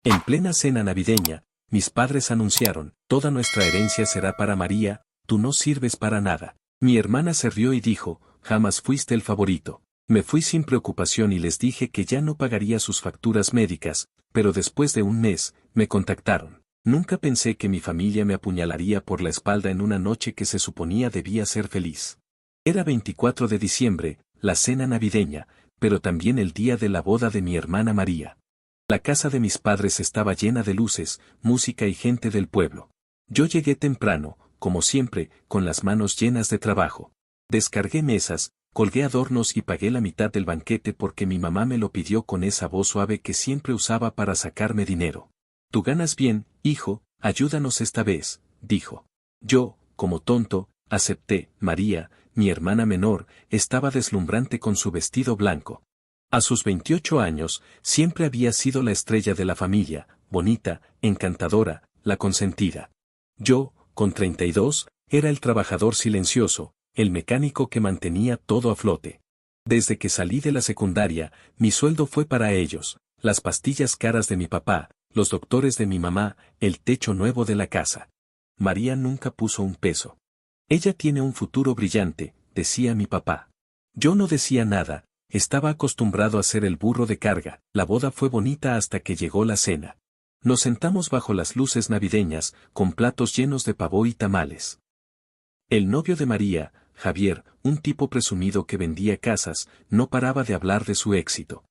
En plena cena navideña, mis padres anunciaron, toda nuestra herencia será para María, tú no sirves para nada. Mi hermana se rió y dijo, jamás fuiste el favorito. Me fui sin preocupación y les dije que ya no pagaría sus facturas médicas, pero después de un mes, me contactaron. Nunca pensé que mi familia me apuñalaría por la espalda en una noche que se suponía debía ser feliz. Era 24 de diciembre, la cena navideña, pero también el día de la boda de mi hermana María. La casa de mis padres estaba llena de luces, música y gente del pueblo. Yo llegué temprano, como siempre, con las manos llenas de trabajo. Descargué mesas, colgué adornos y pagué la mitad del banquete porque mi mamá me lo pidió con esa voz suave que siempre usaba para sacarme dinero. Tú ganas bien, hijo, ayúdanos esta vez, dijo. Yo, como tonto, acepté. María, mi hermana menor, estaba deslumbrante con su vestido blanco. A sus 28 años, siempre había sido la estrella de la familia, bonita, encantadora, la consentida. Yo, con 32, era el trabajador silencioso, el mecánico que mantenía todo a flote. Desde que salí de la secundaria, mi sueldo fue para ellos, las pastillas caras de mi papá, los doctores de mi mamá, el techo nuevo de la casa. María nunca puso un peso. Ella tiene un futuro brillante, decía mi papá. Yo no decía nada. Estaba acostumbrado a ser el burro de carga. La boda fue bonita hasta que llegó la cena. Nos sentamos bajo las luces navideñas, con platos llenos de pavó y tamales. El novio de María, Javier, un tipo presumido que vendía casas, no paraba de hablar de su éxito.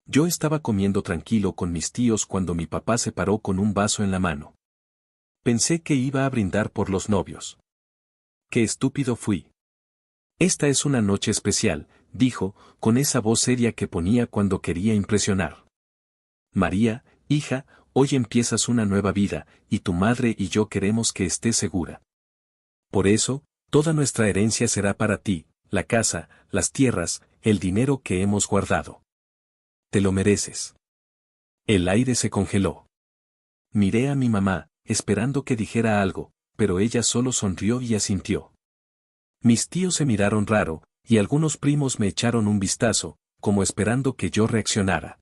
Yo estaba comiendo tranquilo con mis tíos cuando mi papá se paró con un vaso en la mano. Pensé que iba a brindar por los novios. ¡Qué estúpido fui! Esta es una noche especial, dijo, con esa voz seria que ponía cuando quería impresionar. María, hija, hoy empiezas una nueva vida, y tu madre y yo queremos que estés segura. Por eso, toda nuestra herencia será para ti, la casa, las tierras, el dinero que hemos guardado. Te lo mereces. El aire se congeló. Miré a mi mamá, esperando que dijera algo, pero ella solo sonrió y asintió. Mis tíos se miraron raro, y algunos primos me echaron un vistazo, como esperando que yo reaccionara.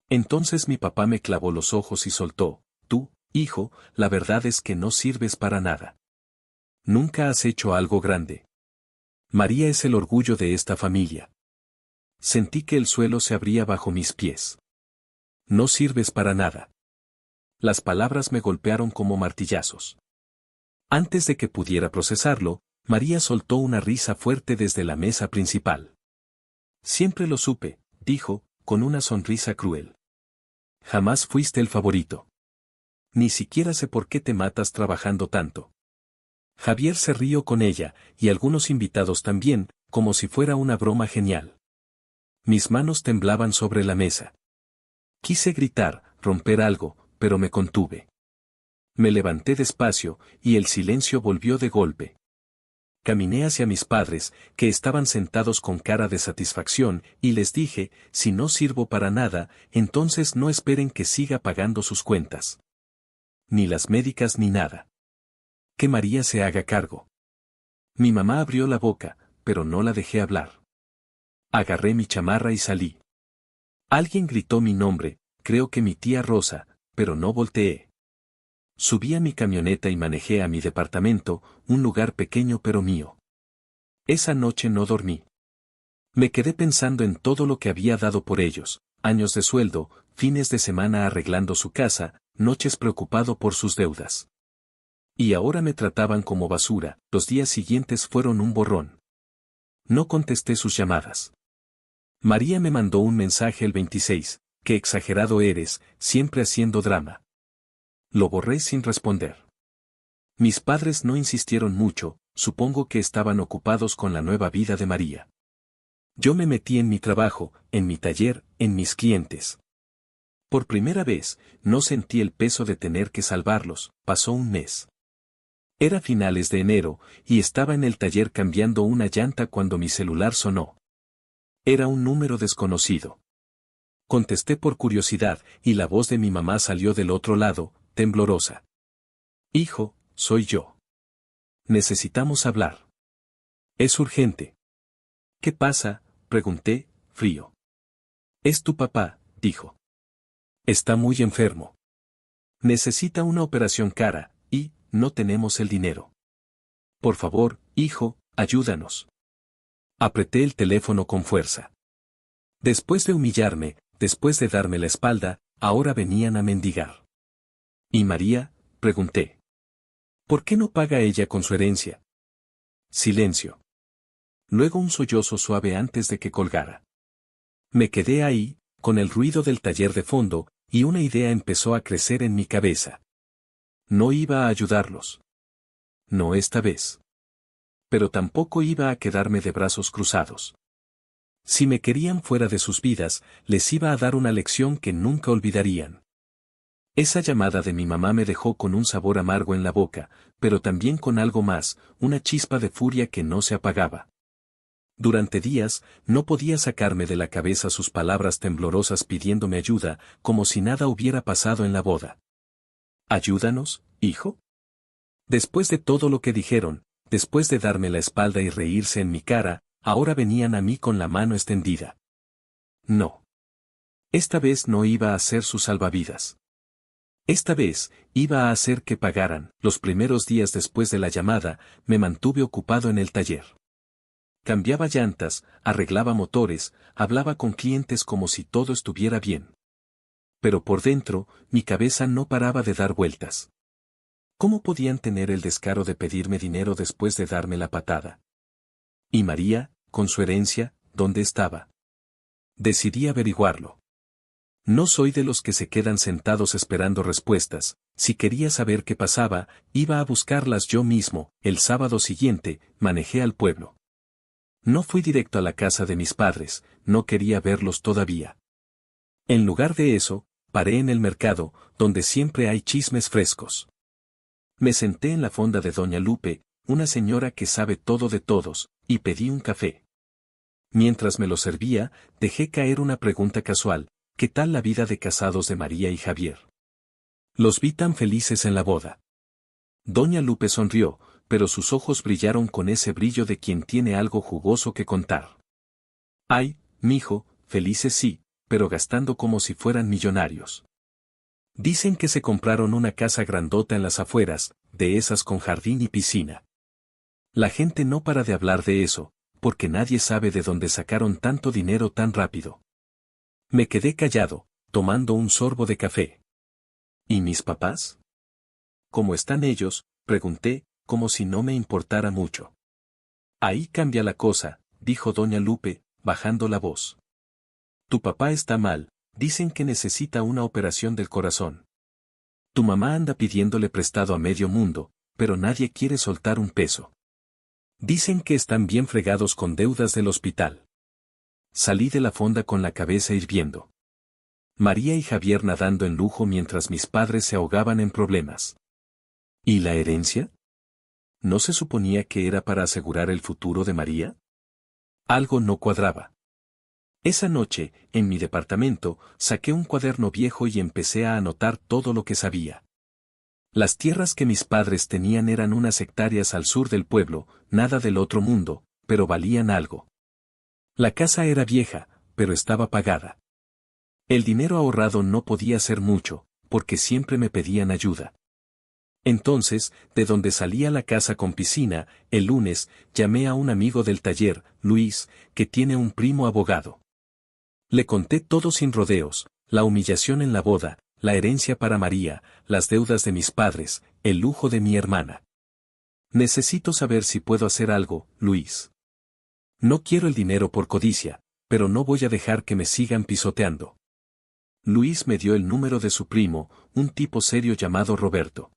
Entonces mi papá me clavó los ojos y soltó, tú, hijo, la verdad es que no sirves para nada. Nunca has hecho algo grande. María es el orgullo de esta familia. Sentí que el suelo se abría bajo mis pies. No sirves para nada. Las palabras me golpearon como martillazos. Antes de que pudiera procesarlo, María soltó una risa fuerte desde la mesa principal. Siempre lo supe, dijo, con una sonrisa cruel. Jamás fuiste el favorito. Ni siquiera sé por qué te matas trabajando tanto. Javier se rió con ella, y algunos invitados también, como si fuera una broma genial. Mis manos temblaban sobre la mesa. Quise gritar, romper algo, pero me contuve. Me levanté despacio, y el silencio volvió de golpe. Caminé hacia mis padres, que estaban sentados con cara de satisfacción, y les dije, si no sirvo para nada, entonces no esperen que siga pagando sus cuentas. Ni las médicas ni nada. Que María se haga cargo. Mi mamá abrió la boca, pero no la dejé hablar. Agarré mi chamarra y salí. Alguien gritó mi nombre, creo que mi tía Rosa, pero no volteé. Subí a mi camioneta y manejé a mi departamento, un lugar pequeño pero mío. Esa noche no dormí. Me quedé pensando en todo lo que había dado por ellos, años de sueldo, fines de semana arreglando su casa, noches preocupado por sus deudas. Y ahora me trataban como basura. Los días siguientes fueron un borrón. No contesté sus llamadas. María me mandó un mensaje el 26, qué exagerado eres, siempre haciendo drama. Lo borré sin responder. Mis padres no insistieron mucho, supongo que estaban ocupados con la nueva vida de María. Yo me metí en mi trabajo, en mi taller, en mis clientes. Por primera vez, no sentí el peso de tener que salvarlos. Pasó un mes. Era finales de enero, y estaba en el taller cambiando una llanta cuando mi celular sonó. Era un número desconocido. Contesté por curiosidad, y la voz de mi mamá salió del otro lado, temblorosa. Hijo, soy yo. Necesitamos hablar. Es urgente. ¿Qué pasa?, pregunté, frío. Es tu papá, dijo. Está muy enfermo. Necesita una operación cara, y no tenemos el dinero. Por favor, hijo, ayúdanos. Apreté el teléfono con fuerza. Después de humillarme, después de darme la espalda, ahora venían a mendigar. ¿Y María?, pregunté. ¿Por qué no paga ella con su herencia? Silencio. Luego un sollozo suave antes de que colgara. Me quedé ahí, con el ruido del taller de fondo, y una idea empezó a crecer en mi cabeza. No iba a ayudarlos. No esta vez. Pero tampoco iba a quedarme de brazos cruzados. Si me querían fuera de sus vidas, les iba a dar una lección que nunca olvidarían. Esa llamada de mi mamá me dejó con un sabor amargo en la boca, pero también con algo más, una chispa de furia que no se apagaba. Durante días, no podía sacarme de la cabeza sus palabras temblorosas pidiéndome ayuda, como si nada hubiera pasado en la boda. ¿Ayúdanos, hijo? Después de todo lo que dijeron, después de darme la espalda y reírse en mi cara, ahora venían a mí con la mano extendida. No. Esta vez no iba a ser su salvavidas. Esta vez, iba a hacer que pagaran. Los primeros días después de la llamada, me mantuve ocupado en el taller. Cambiaba llantas, arreglaba motores, hablaba con clientes como si todo estuviera bien. Pero por dentro, mi cabeza no paraba de dar vueltas. ¿Cómo podían tener el descaro de pedirme dinero después de darme la patada? ¿Y María, con su herencia, dónde estaba? Decidí averiguarlo. No soy de los que se quedan sentados esperando respuestas. Si quería saber qué pasaba, iba a buscarlas yo mismo. El sábado siguiente, manejé al pueblo. No fui directo a la casa de mis padres, no quería verlos todavía. En lugar de eso, paré en el mercado, donde siempre hay chismes frescos. Me senté en la fonda de Doña Lupe, una señora que sabe todo de todos, y pedí un café. Mientras me lo servía, dejé caer una pregunta casual: ¿qué tal la vida de casados de María y Javier? Los vi tan felices en la boda. Doña Lupe sonrió, pero sus ojos brillaron con ese brillo de quien tiene algo jugoso que contar. Ay, mijo, felices sí, pero gastando como si fueran millonarios. Dicen que se compraron una casa grandota en las afueras, de esas con jardín y piscina. La gente no para de hablar de eso, porque nadie sabe de dónde sacaron tanto dinero tan rápido. Me quedé callado, tomando un sorbo de café. ¿Y mis papás? ¿Cómo están ellos?, pregunté, como si no me importara mucho. Ahí cambia la cosa, dijo Doña Lupe, bajando la voz. Tu papá está mal, dicen que necesita una operación del corazón. Tu mamá anda pidiéndole prestado a medio mundo, pero nadie quiere soltar un peso. Dicen que están bien fregados con deudas del hospital. Salí de la fonda con la cabeza hirviendo. María y Javier nadando en lujo mientras mis padres se ahogaban en problemas. ¿Y la herencia? ¿No se suponía que era para asegurar el futuro de María? Algo no cuadraba. Esa noche, en mi departamento, saqué un cuaderno viejo y empecé a anotar todo lo que sabía. Las tierras que mis padres tenían eran unas hectáreas al sur del pueblo, nada del otro mundo, pero valían algo. La casa era vieja, pero estaba pagada. El dinero ahorrado no podía ser mucho, porque siempre me pedían ayuda. Entonces, de donde salía la casa con piscina, el lunes, llamé a un amigo del taller, Luis, que tiene un primo abogado. Le conté todo sin rodeos: la humillación en la boda, la herencia para María, las deudas de mis padres, el lujo de mi hermana. Necesito saber si puedo hacer algo, Luis. No quiero el dinero por codicia, pero no voy a dejar que me sigan pisoteando. Luis me dio el número de su primo, un tipo serio llamado Roberto.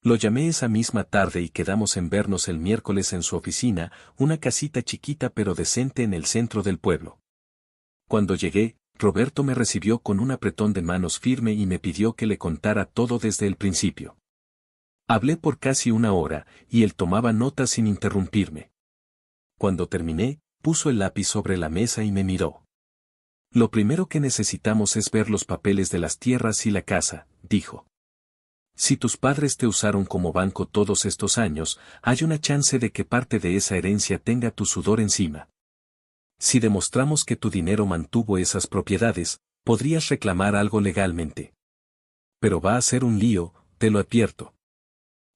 Lo llamé esa misma tarde y quedamos en vernos el miércoles en su oficina, una casita chiquita pero decente en el centro del pueblo. Cuando llegué, Roberto me recibió con un apretón de manos firme y me pidió que le contara todo desde el principio. Hablé por casi una hora, y él tomaba notas sin interrumpirme. Cuando terminé, puso el lápiz sobre la mesa y me miró. Lo primero que necesitamos es ver los papeles de las tierras y la casa, dijo. Si tus padres te usaron como banco todos estos años, hay una chance de que parte de esa herencia tenga tu sudor encima. Si demostramos que tu dinero mantuvo esas propiedades, Podrías reclamar algo legalmente. Pero va a ser un lío, te lo advierto.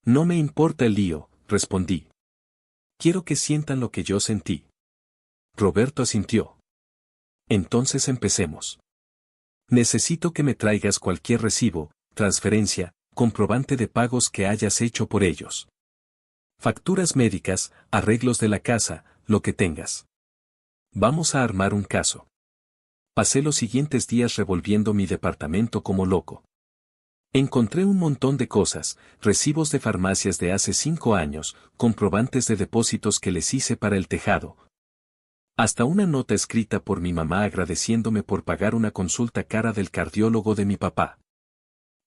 No me importa el lío, respondí. Quiero que sientan lo que yo sentí. Roberto asintió. Entonces empecemos. Necesito que me traigas cualquier recibo, transferencia, comprobante de pagos que hayas hecho por ellos. Facturas médicas, arreglos de la casa, lo que tengas. Vamos a armar un caso. Pasé los siguientes días revolviendo mi departamento como loco. Encontré un montón de cosas, recibos de farmacias de hace 5 años, comprobantes de depósitos que les hice para el tejado. Hasta una nota escrita por mi mamá agradeciéndome por pagar una consulta cara del cardiólogo de mi papá.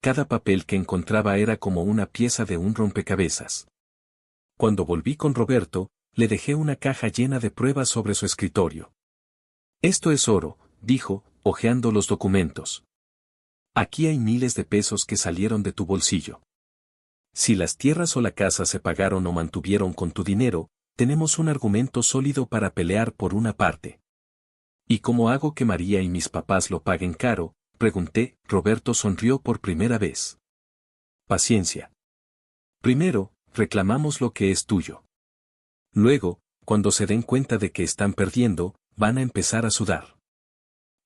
Cada papel que encontraba era como una pieza de un rompecabezas. Cuando volví con Roberto, le dejé una caja llena de pruebas sobre su escritorio. Esto es oro, dijo, hojeando los documentos. Aquí hay miles de pesos que salieron de tu bolsillo. Si las tierras o la casa se pagaron o mantuvieron con tu dinero, tenemos un argumento sólido para pelear por una parte. ¿Y cómo hago que María y mis papás lo paguen caro?, pregunté. Roberto sonrió por primera vez. Paciencia. Primero, reclamamos lo que es tuyo. Luego, cuando se den cuenta de que están perdiendo, van a empezar a sudar.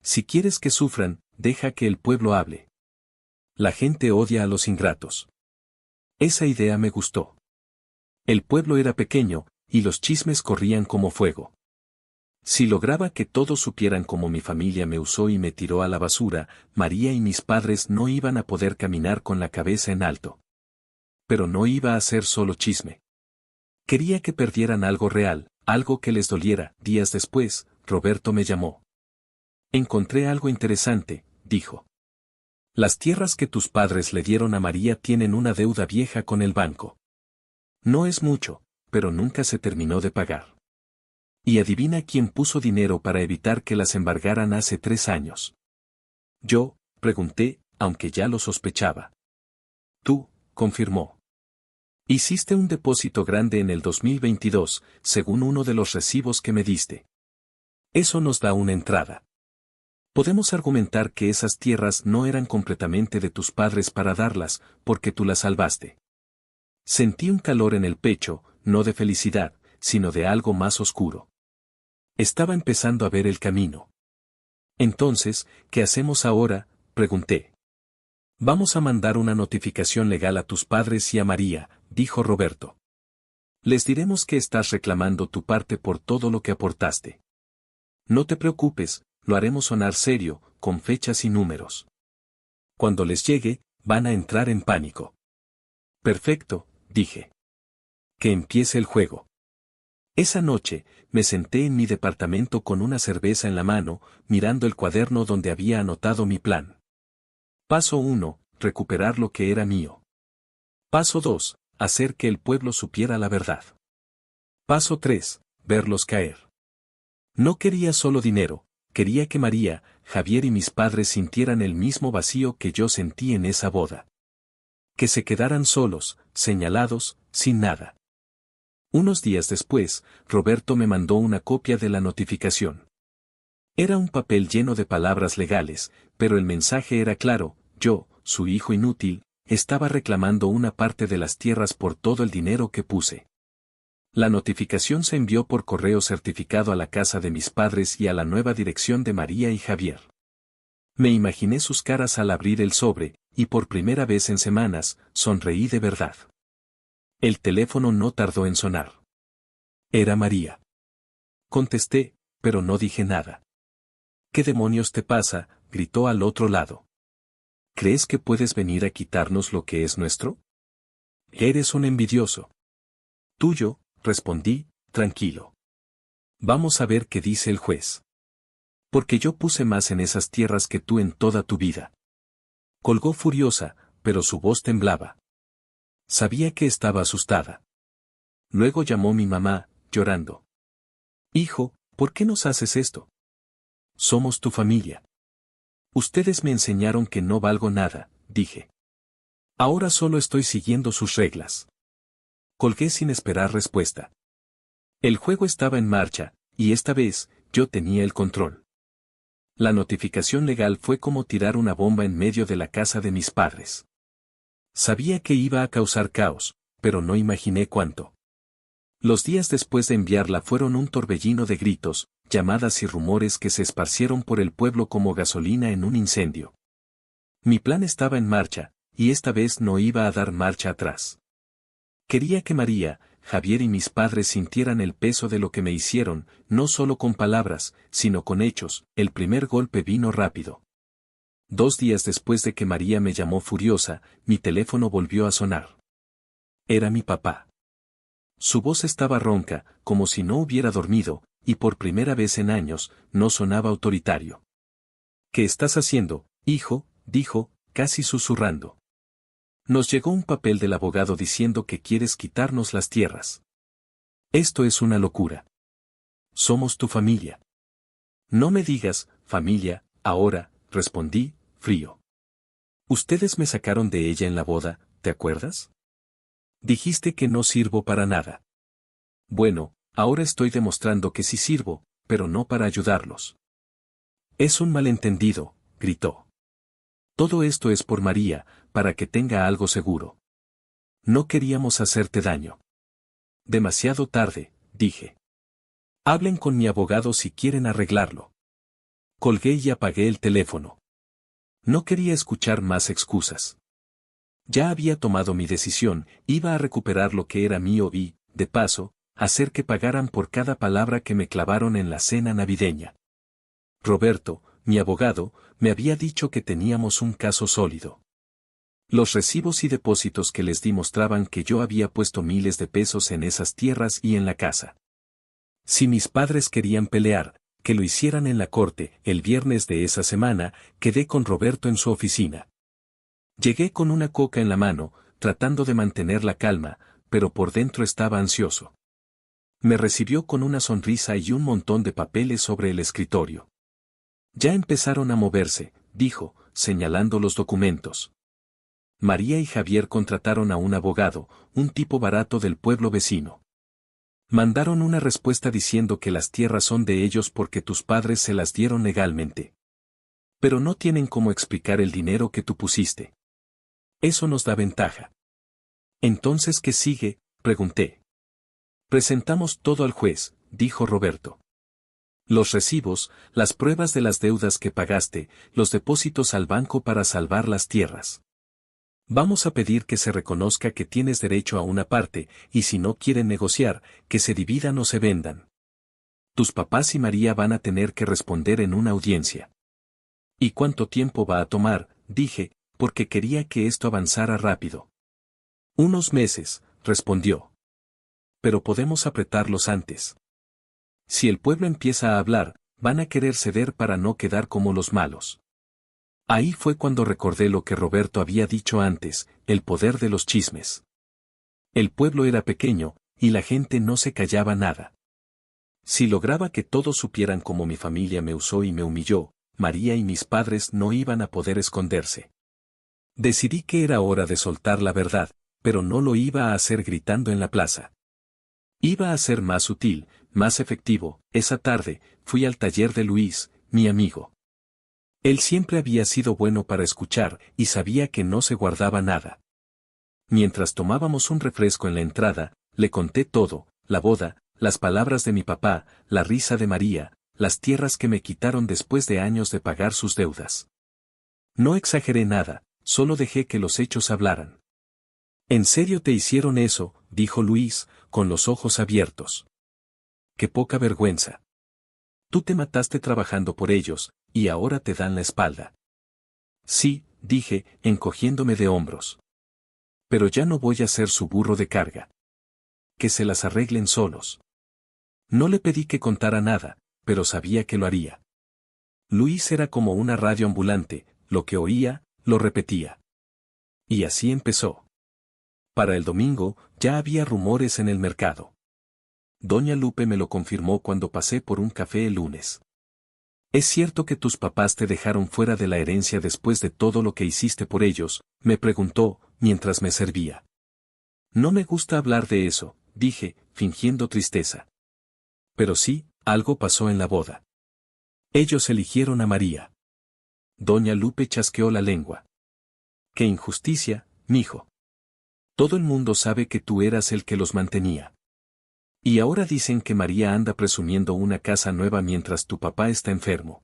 Si quieres que sufran, deja que el pueblo hable. La gente odia a los ingratos. Esa idea me gustó. El pueblo era pequeño, y los chismes corrían como fuego. Si lograba que todos supieran cómo mi familia me usó y me tiró a la basura, María y mis padres no iban a poder caminar con la cabeza en alto. Pero no iba a ser solo chisme. Quería que perdieran algo real, algo que les doliera. Días después, Roberto me llamó. Encontré algo interesante, dijo. Las tierras que tus padres le dieron a María tienen una deuda vieja con el banco. No es mucho, pero nunca se terminó de pagar. Y adivina quién puso dinero para evitar que las embargaran hace 3 años. Yo, pregunté, aunque ya lo sospechaba. Tú, confirmó. Hiciste un depósito grande en el 2022, según uno de los recibos que me diste. Eso nos da una entrada. Podemos argumentar que esas tierras no eran completamente de tus padres para darlas, porque tú las salvaste. Sentí un calor en el pecho, no de felicidad, sino de algo más oscuro. Estaba empezando a ver el camino. Entonces, ¿qué hacemos ahora?, pregunté. Vamos a mandar una notificación legal a tus padres y a María, dijo Roberto. Les diremos que estás reclamando tu parte por todo lo que aportaste. No te preocupes, lo haremos sonar serio, con fechas y números. Cuando les llegue, van a entrar en pánico. Perfecto, dije. Que empiece el juego. Esa noche, me senté en mi departamento con una cerveza en la mano, mirando el cuaderno donde había anotado mi plan. Paso 1, recuperar lo que era mío. Paso 2, hacer que el pueblo supiera la verdad. Paso 3, verlos caer. No quería solo dinero, quería que María, Javier y mis padres sintieran el mismo vacío que yo sentí en esa boda. Que se quedaran solos, señalados, sin nada. Unos días después, Roberto me mandó una copia de la notificación. Era un papel lleno de palabras legales, pero el mensaje era claro: yo, su hijo inútil, estaba reclamando una parte de las tierras por todo el dinero que puse. La notificación se envió por correo certificado a la casa de mis padres y a la nueva dirección de María y Javier. Me imaginé sus caras al abrir el sobre, y por primera vez en semanas, sonreí de verdad. El teléfono no tardó en sonar. Era María. Contesté, pero no dije nada. ¿Qué demonios te pasa?, gritó al otro lado. ¿Crees que puedes venir a quitarnos lo que es nuestro? Eres un envidioso. Tuyo, respondí, tranquilo. Vamos a ver qué dice el juez. Porque yo puse más en esas tierras que tú en toda tu vida. Colgó furiosa, pero su voz temblaba. Sabía que estaba asustada. Luego llamó mi mamá, llorando. Hijo, ¿por qué nos haces esto? Somos tu familia. Ustedes me enseñaron que no valgo nada, dije. Ahora solo estoy siguiendo sus reglas. Colgué sin esperar respuesta. El juego estaba en marcha, y esta vez, yo tenía el control. La notificación legal fue como tirar una bomba en medio de la casa de mis padres. Sabía que iba a causar caos, pero no imaginé cuánto. Los días después de enviarla fueron un torbellino de gritos, llamadas y rumores que se esparcieron por el pueblo como gasolina en un incendio. Mi plan estaba en marcha, y esta vez no iba a dar marcha atrás. Quería que María, Javier y mis padres sintieran el peso de lo que me hicieron, no solo con palabras, sino con hechos. El primer golpe vino rápido. 2 días después de que María me llamó furiosa, mi teléfono volvió a sonar. Era mi papá. Su voz estaba ronca, como si no hubiera dormido, y por primera vez en años, no sonaba autoritario. ¿Qué estás haciendo, hijo?, dijo, casi susurrando. Nos llegó un papel del abogado diciendo que quieres quitarnos las tierras. Esto es una locura. Somos tu familia. No me digas, familia, ahora, respondí, frío. Ustedes me sacaron de ella en la boda, ¿te acuerdas? Dijiste que no sirvo para nada. Bueno, ahora estoy demostrando que sí sirvo, pero no para ayudarlos. Es un malentendido, gritó. Todo esto es por María, para que tenga algo seguro. No queríamos hacerte daño. Demasiado tarde, dije. Hablen con mi abogado si quieren arreglarlo. Colgué y apagué el teléfono. No quería escuchar más excusas. Ya había tomado mi decisión, iba a recuperar lo que era mío y, de paso, hacer que pagaran por cada palabra que me clavaron en la cena navideña. Roberto, mi abogado, me había dicho que teníamos un caso sólido. Los recibos y depósitos que les di mostraban que yo había puesto miles de pesos en esas tierras y en la casa. Si mis padres querían pelear, que lo hicieran en la corte. El viernes de esa semana, quedé con Roberto en su oficina. Llegué con una coca en la mano, tratando de mantener la calma, pero por dentro estaba ansioso. Me recibió con una sonrisa y un montón de papeles sobre el escritorio. Ya empezaron a moverse, dijo, señalando los documentos. María y Javier contrataron a un abogado, un tipo barato del pueblo vecino. Mandaron una respuesta diciendo que las tierras son de ellos porque tus padres se las dieron legalmente. Pero no tienen cómo explicar el dinero que tú pusiste. Eso nos da ventaja. Entonces, ¿qué sigue?, pregunté. Presentamos todo al juez, dijo Roberto. Los recibos, las pruebas de las deudas que pagaste, los depósitos al banco para salvar las tierras. Vamos a pedir que se reconozca que tienes derecho a una parte, y si no quieren negociar, que se dividan o se vendan. Tus papás y María van a tener que responder en una audiencia. ¿Y cuánto tiempo va a tomar?, dije, porque quería que esto avanzara rápido. Unos meses, respondió. Pero podemos apretarlos antes. Si el pueblo empieza a hablar, van a querer ceder para no quedar como los malos. Ahí fue cuando recordé lo que Roberto había dicho antes, el poder de los chismes. El pueblo era pequeño, y la gente no se callaba nada. Si lograba que todos supieran cómo mi familia me usó y me humilló, María y mis padres no iban a poder esconderse. Decidí que era hora de soltar la verdad, pero no lo iba a hacer gritando en la plaza. Iba a ser más sutil, más efectivo. Esa tarde, fui al taller de Luis, mi amigo. Él siempre había sido bueno para escuchar, y sabía que no se guardaba nada. Mientras tomábamos un refresco en la entrada, le conté todo, la boda, las palabras de mi papá, la risa de María, las tierras que me quitaron después de años de pagar sus deudas. No exageré nada, solo dejé que los hechos hablaran. ¿En serio te hicieron eso?, dijo Luis, con los ojos abiertos. ¡Qué poca vergüenza! Tú te mataste trabajando por ellos, y ahora te dan la espalda. Sí, dije, encogiéndome de hombros. Pero ya no voy a ser su burro de carga. Que se las arreglen solos. No le pedí que contara nada, pero sabía que lo haría. Luis era como una radio ambulante, lo que oía, lo repetía. Y así empezó. Para el domingo, ya había rumores en el mercado. Doña Lupe me lo confirmó cuando pasé por un café el lunes. ¿Es cierto que tus papás te dejaron fuera de la herencia después de todo lo que hiciste por ellos?, me preguntó, mientras me servía. No me gusta hablar de eso, dije, fingiendo tristeza. Pero sí, algo pasó en la boda. Ellos eligieron a María. Doña Lupe chasqueó la lengua. ¡Qué injusticia, mijo! Todo el mundo sabe que tú eras el que los mantenía. Y ahora dicen que María anda presumiendo una casa nueva mientras tu papá está enfermo.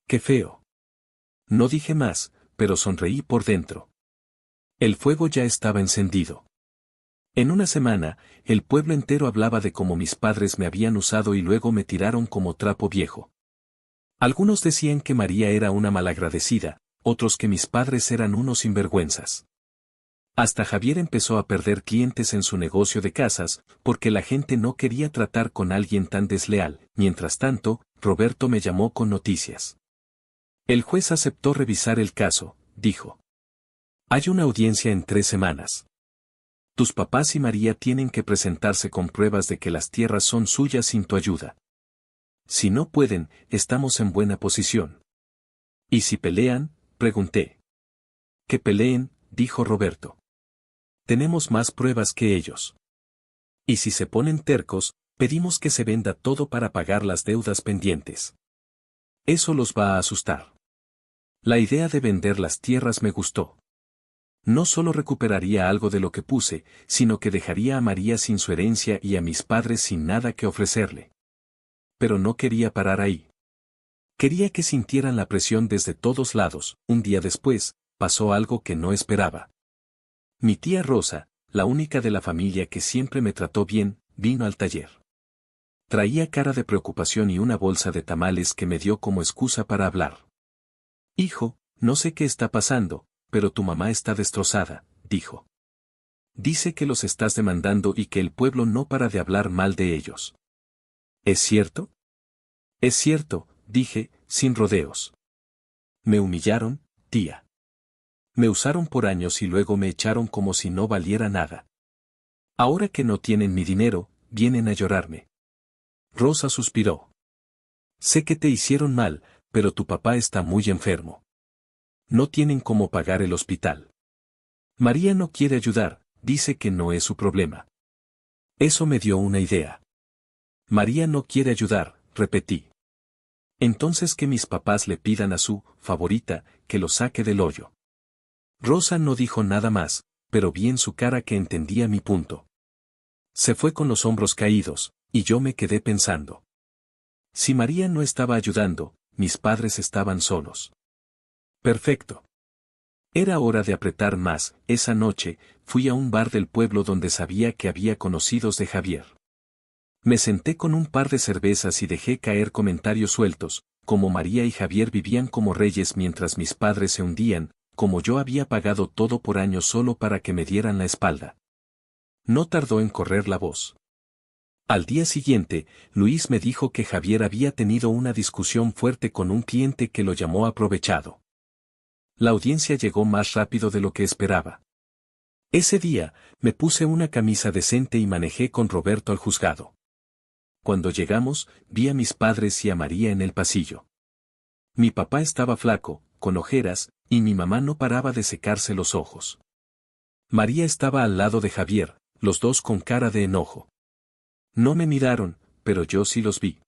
¡Qué feo! No dije más, pero sonreí por dentro. El fuego ya estaba encendido. En una semana, el pueblo entero hablaba de cómo mis padres me habían usado y luego me tiraron como trapo viejo. Algunos decían que María era una malagradecida, otros que mis padres eran unos sinvergüenzas. Hasta Javier empezó a perder clientes en su negocio de casas, porque la gente no quería tratar con alguien tan desleal. Mientras tanto, Roberto me llamó con noticias. El juez aceptó revisar el caso, dijo. Hay una audiencia en 3 semanas. Tus papás y María tienen que presentarse con pruebas de que las tierras son suyas sin tu ayuda. Si no pueden, estamos en buena posición. ¿Y si pelean? Pregunté. Que peleen, dijo Roberto. Tenemos más pruebas que ellos. Y si se ponen tercos, pedimos que se venda todo para pagar las deudas pendientes. Eso los va a asustar. La idea de vender las tierras me gustó. No solo recuperaría algo de lo que puse, sino que dejaría a María sin su herencia y a mis padres sin nada que ofrecerle. Pero no quería parar ahí. Quería que sintieran la presión desde todos lados. Un día después, pasó algo que no esperaba. Mi tía Rosa, la única de la familia que siempre me trató bien, vino al taller. Traía cara de preocupación y una bolsa de tamales que me dio como excusa para hablar. Hijo, no sé qué está pasando, pero tu mamá está destrozada, dijo. Dice que los estás demandando y que el pueblo no para de hablar mal de ellos. ¿Es cierto? Es cierto, dije, sin rodeos. Me humillaron, tía. Me usaron por años y luego me echaron como si no valiera nada. Ahora que no tienen mi dinero, vienen a llorarme. Rosa suspiró. Sé que te hicieron mal, pero tu papá está muy enfermo. No tienen cómo pagar el hospital. María no quiere ayudar, dice que no es su problema. Eso me dio una idea. María no quiere ayudar, repetí. Entonces que mis papás le pidan a su favorita que lo saque del hoyo. Rosa no dijo nada más, pero vi en su cara que entendía mi punto. Se fue con los hombros caídos, y yo me quedé pensando. Si María no estaba ayudando, mis padres estaban solos. Perfecto. Era hora de apretar más. Esa noche, fui a un bar del pueblo donde sabía que había conocidos de Javier. Me senté con un par de cervezas y dejé caer comentarios sueltos, como María y Javier vivían como reyes mientras mis padres se hundían, como yo había pagado todo por años solo para que me dieran la espalda. No tardó en correr la voz. Al día siguiente, Luis me dijo que Javier había tenido una discusión fuerte con un cliente que lo llamó aprovechado. La audiencia llegó más rápido de lo que esperaba. Ese día, me puse una camisa decente y manejé con Roberto al juzgado. Cuando llegamos, vi a mis padres y a María en el pasillo. Mi papá estaba flaco, con ojeras, y mi mamá no paraba de secarse los ojos. María estaba al lado de Javier, los dos con cara de enojo. No me miraron, pero yo sí los vi.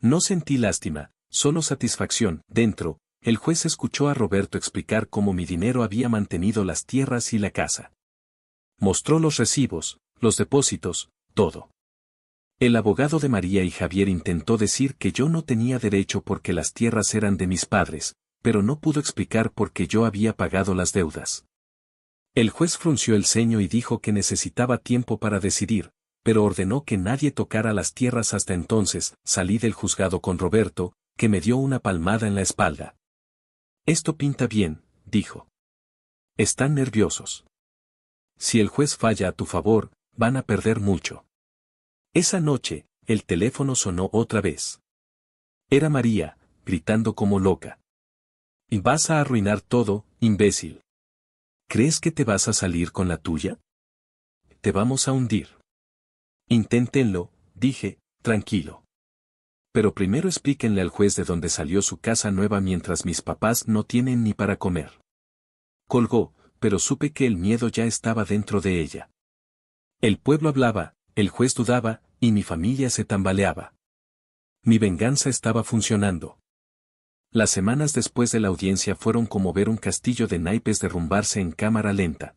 No sentí lástima, solo satisfacción. Dentro, el juez escuchó a Roberto explicar cómo mi dinero había mantenido las tierras y la casa. Mostró los recibos, los depósitos, todo. El abogado de María y Javier intentó decir que yo no tenía derecho porque las tierras eran de mis padres, pero no pudo explicar por qué yo había pagado las deudas. El juez frunció el ceño y dijo que necesitaba tiempo para decidir, pero ordenó que nadie tocara las tierras hasta entonces. Salí del juzgado con Roberto, que me dio una palmada en la espalda. Esto pinta bien, dijo. Están nerviosos. Si el juez falla a tu favor, van a perder mucho. Esa noche, el teléfono sonó otra vez. Era María, gritando como loca. Y vas a arruinar todo, imbécil. ¿Crees que te vas a salir con la tuya? Te vamos a hundir. Inténtenlo, dije, tranquilo. Pero primero explíquenle al juez de dónde salió su casa nueva mientras mis papás no tienen ni para comer. Colgó, pero supe que el miedo ya estaba dentro de ella. El pueblo hablaba, el juez dudaba, y mi familia se tambaleaba. Mi venganza estaba funcionando. Las semanas después de la audiencia fueron como ver un castillo de naipes derrumbarse en cámara lenta.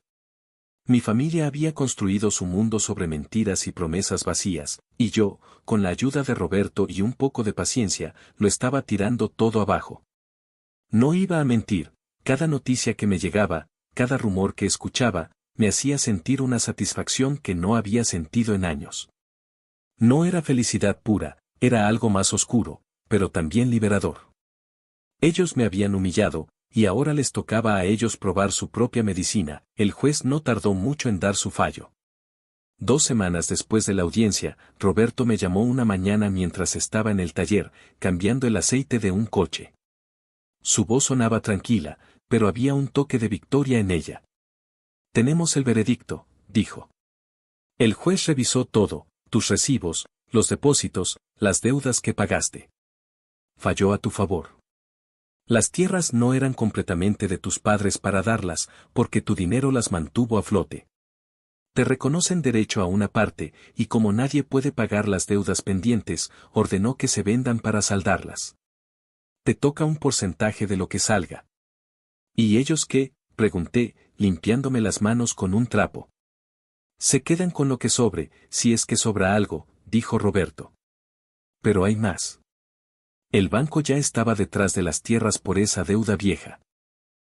Mi familia había construido su mundo sobre mentiras y promesas vacías, y yo, con la ayuda de Roberto y un poco de paciencia, lo estaba tirando todo abajo. No iba a mentir, cada noticia que me llegaba, cada rumor que escuchaba, me hacía sentir una satisfacción que no había sentido en años. No era felicidad pura, era algo más oscuro, pero también liberador. Ellos me habían humillado, y ahora les tocaba a ellos probar su propia medicina. El juez no tardó mucho en dar su fallo. 2 semanas después de la audiencia, Roberto me llamó una mañana mientras estaba en el taller, cambiando el aceite de un coche. Su voz sonaba tranquila, pero había un toque de victoria en ella. Tenemos el veredicto, dijo. El juez revisó todo, tus recibos, los depósitos, las deudas que pagaste. Falló a tu favor. Las tierras no eran completamente de tus padres para darlas, porque tu dinero las mantuvo a flote. Te reconocen derecho a una parte, y como nadie puede pagar las deudas pendientes, ordenó que se vendan para saldarlas. Te toca un porcentaje de lo que salga. ¿Y ellos qué?, pregunté, limpiándome las manos con un trapo. Se quedan con lo que sobre, si es que sobra algo, dijo Roberto. Pero hay más. El banco ya estaba detrás de las tierras por esa deuda vieja.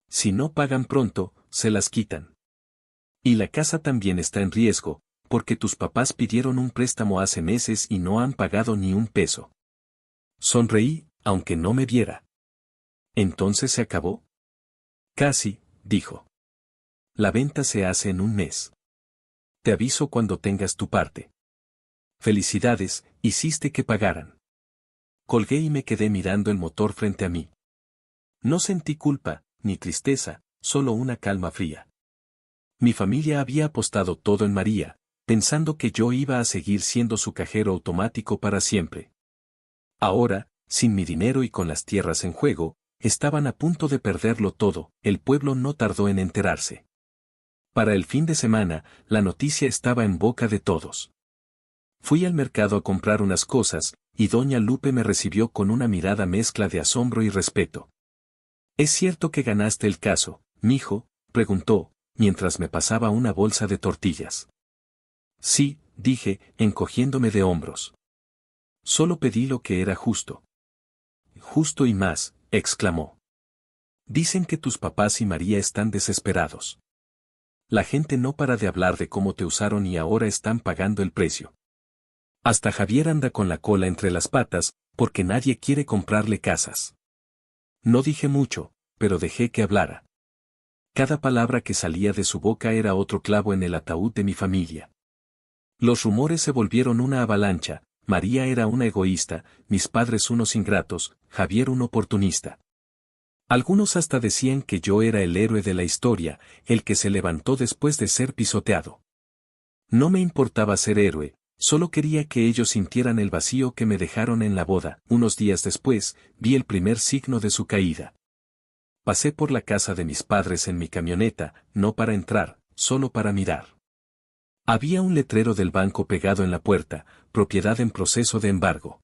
Si no pagan pronto, se las quitan. Y la casa también está en riesgo, porque tus papás pidieron un préstamo hace meses y no han pagado ni un peso. Sonreí, aunque no me viera. ¿Entonces se acabó? Casi, dijo. La venta se hace en un mes. Te aviso cuando tengas tu parte. Felicidades, hiciste que pagaran. Colgué y me quedé mirando el motor frente a mí. No sentí culpa, ni tristeza, solo una calma fría. Mi familia había apostado todo en María, pensando que yo iba a seguir siendo su cajero automático para siempre. Ahora, sin mi dinero y con las tierras en juego, estaban a punto de perderlo todo. El pueblo no tardó en enterarse. Para el fin de semana, la noticia estaba en boca de todos. Fui al mercado a comprar unas cosas, y doña Lupe me recibió con una mirada mezcla de asombro y respeto. ¿Es cierto que ganaste el caso, mijo?, preguntó, mientras me pasaba una bolsa de tortillas. Sí, dije, encogiéndome de hombros. Solo pedí lo que era justo. Justo y más, exclamó. Dicen que tus papás y María están desesperados. La gente no para de hablar de cómo te usaron y ahora están pagando el precio. Hasta Javier anda con la cola entre las patas, porque nadie quiere comprarle casas. No dije mucho, pero dejé que hablara. Cada palabra que salía de su boca era otro clavo en el ataúd de mi familia. Los rumores se volvieron una avalancha. María era una egoísta, mis padres unos ingratos, Javier un oportunista. Algunos hasta decían que yo era el héroe de la historia, el que se levantó después de ser pisoteado. No me importaba ser héroe. Solo quería que ellos sintieran el vacío que me dejaron en la boda. Unos días después, vi el primer signo de su caída. Pasé por la casa de mis padres en mi camioneta, no para entrar, solo para mirar. Había un letrero del banco pegado en la puerta, propiedad en proceso de embargo.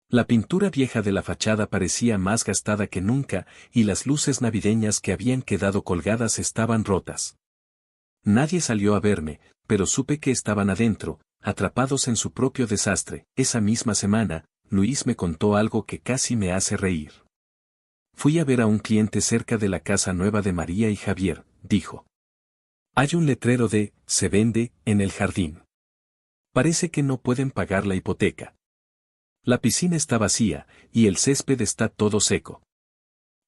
La pintura vieja de la fachada parecía más gastada que nunca, y las luces navideñas que habían quedado colgadas estaban rotas. Nadie salió a verme, pero supe que estaban adentro, atrapados en su propio desastre. Esa misma semana, Luis me contó algo que casi me hace reír. Fui a ver a un cliente cerca de la casa nueva de María y Javier, dijo. Hay un letrero de, se vende, en el jardín. Parece que no pueden pagar la hipoteca. La piscina está vacía, y el césped está todo seco.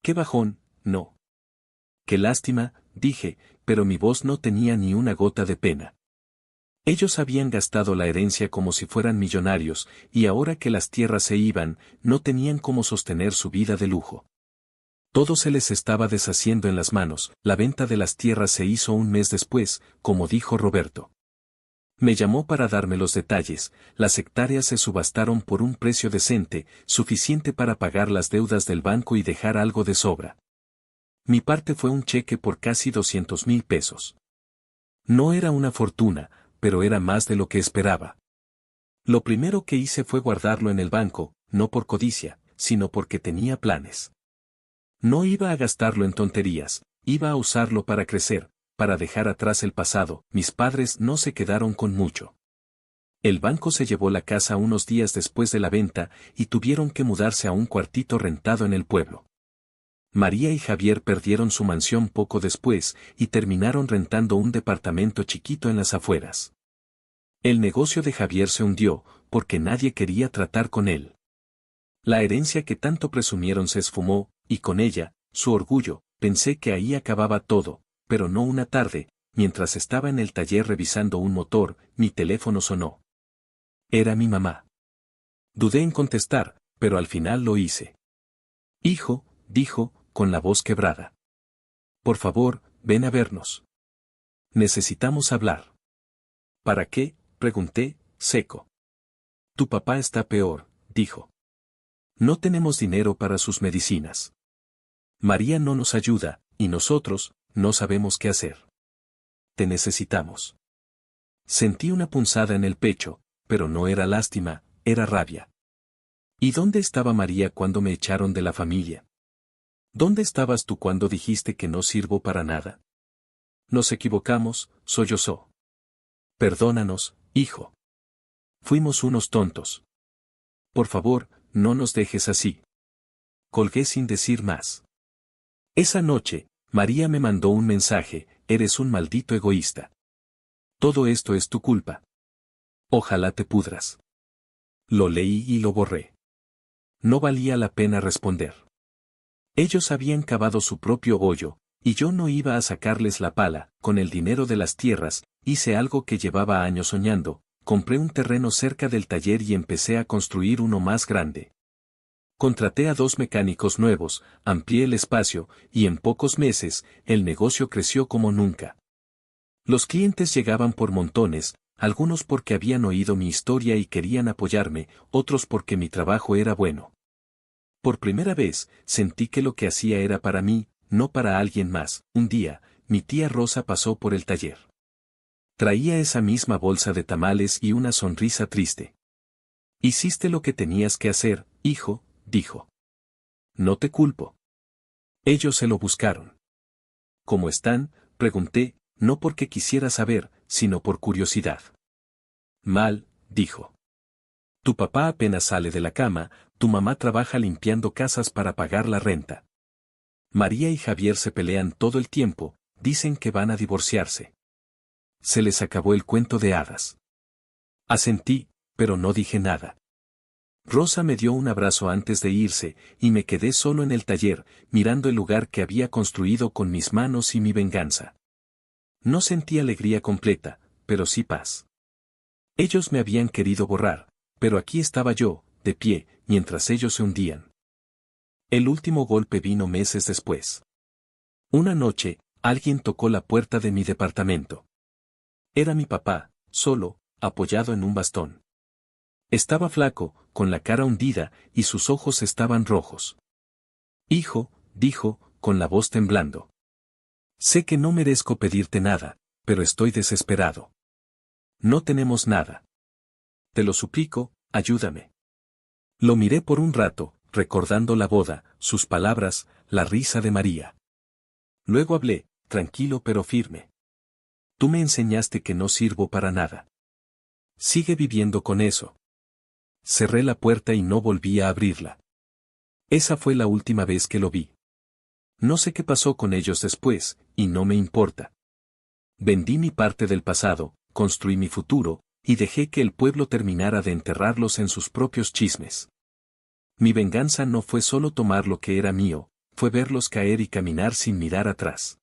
Qué bajón, no. Qué lástima, dije, pero mi voz no tenía ni una gota de pena. Ellos habían gastado la herencia como si fueran millonarios, y ahora que las tierras se iban, no tenían cómo sostener su vida de lujo. Todo se les estaba deshaciendo en las manos. La venta de las tierras se hizo un mes después, como dijo Roberto. Me llamó para darme los detalles. Las hectáreas se subastaron por un precio decente, suficiente para pagar las deudas del banco y dejar algo de sobra. Mi parte fue un cheque por casi 200,000 pesos. No era una fortuna, pero era más de lo que esperaba. Lo primero que hice fue guardarlo en el banco, no por codicia, sino porque tenía planes. No iba a gastarlo en tonterías, iba a usarlo para crecer, para dejar atrás el pasado. Mis padres no se quedaron con mucho. El banco se llevó la casa unos días después de la venta y tuvieron que mudarse a un cuartito rentado en el pueblo. María y Javier perdieron su mansión poco después y terminaron rentando un departamento chiquito en las afueras. El negocio de Javier se hundió, porque nadie quería tratar con él. La herencia que tanto presumieron se esfumó, y con ella, su orgullo. Pensé que ahí acababa todo, pero no. Una tarde, mientras estaba en el taller revisando un motor, mi teléfono sonó. Era mi mamá. Dudé en contestar, pero al final lo hice. Hijo, dijo, con la voz quebrada. Por favor, ven a vernos. Necesitamos hablar. ¿Para qué?, pregunté, seco. Tu papá está peor, dijo. No tenemos dinero para sus medicinas. María no nos ayuda, y nosotros, no sabemos qué hacer. Te necesitamos. Sentí una punzada en el pecho, pero no era lástima, era rabia. ¿Y dónde estaba María cuando me echaron de la familia? ¿Dónde estabas tú cuando dijiste que no sirvo para nada? Nos equivocamos, sollozó. Perdónanos, hijo. Fuimos unos tontos. Por favor, no nos dejes así. Colgué sin decir más. Esa noche, María me mandó un mensaje: eres un maldito egoísta. Todo esto es tu culpa. Ojalá te pudras. Lo leí y lo borré. No valía la pena responder. Ellos habían cavado su propio hoyo, y yo no iba a sacarles la pala. Con el dinero de las tierras, hice algo que llevaba años soñando: compré un terreno cerca del taller y empecé a construir uno más grande. Contraté a 2 mecánicos nuevos, amplié el espacio, y en pocos meses, el negocio creció como nunca. Los clientes llegaban por montones, algunos porque habían oído mi historia y querían apoyarme, otros porque mi trabajo era bueno. Por primera vez, sentí que lo que hacía era para mí, no para alguien más. Un día, mi tía Rosa pasó por el taller. Traía esa misma bolsa de tamales y una sonrisa triste. Hiciste lo que tenías que hacer, hijo, dijo. No te culpo. Ellos se lo buscaron. ¿Cómo están?, pregunté, no porque quisiera saber, sino por curiosidad. Mal, dijo. Tu papá apenas sale de la cama, tu mamá trabaja limpiando casas para pagar la renta. María y Javier se pelean todo el tiempo, dicen que van a divorciarse. Se les acabó el cuento de hadas. Asentí, pero no dije nada. Rosa me dio un abrazo antes de irse, y me quedé solo en el taller, mirando el lugar que había construido con mis manos y mi venganza. No sentí alegría completa, pero sí paz. Ellos me habían querido borrar, pero aquí estaba yo, de pie, mientras ellos se hundían. El último golpe vino meses después. Una noche, alguien tocó la puerta de mi departamento. Era mi papá, solo, apoyado en un bastón. Estaba flaco, con la cara hundida, y sus ojos estaban rojos. Hijo, dijo, con la voz temblando. Sé que no merezco pedirte nada, pero estoy desesperado. No tenemos nada. Te lo suplico, ayúdame. Lo miré por un rato, recordando la boda, sus palabras, la risa de María. Luego hablé, tranquilo pero firme. Tú me enseñaste que no sirvo para nada. Sigue viviendo con eso. Cerré la puerta y no volví a abrirla. Esa fue la última vez que lo vi. No sé qué pasó con ellos después, y no me importa. Vendí mi parte del pasado, construí mi futuro, y dejé que el pueblo terminara de enterrarlos en sus propios chismes. Mi venganza no fue solo tomar lo que era mío, fue verlos caer y caminar sin mirar atrás.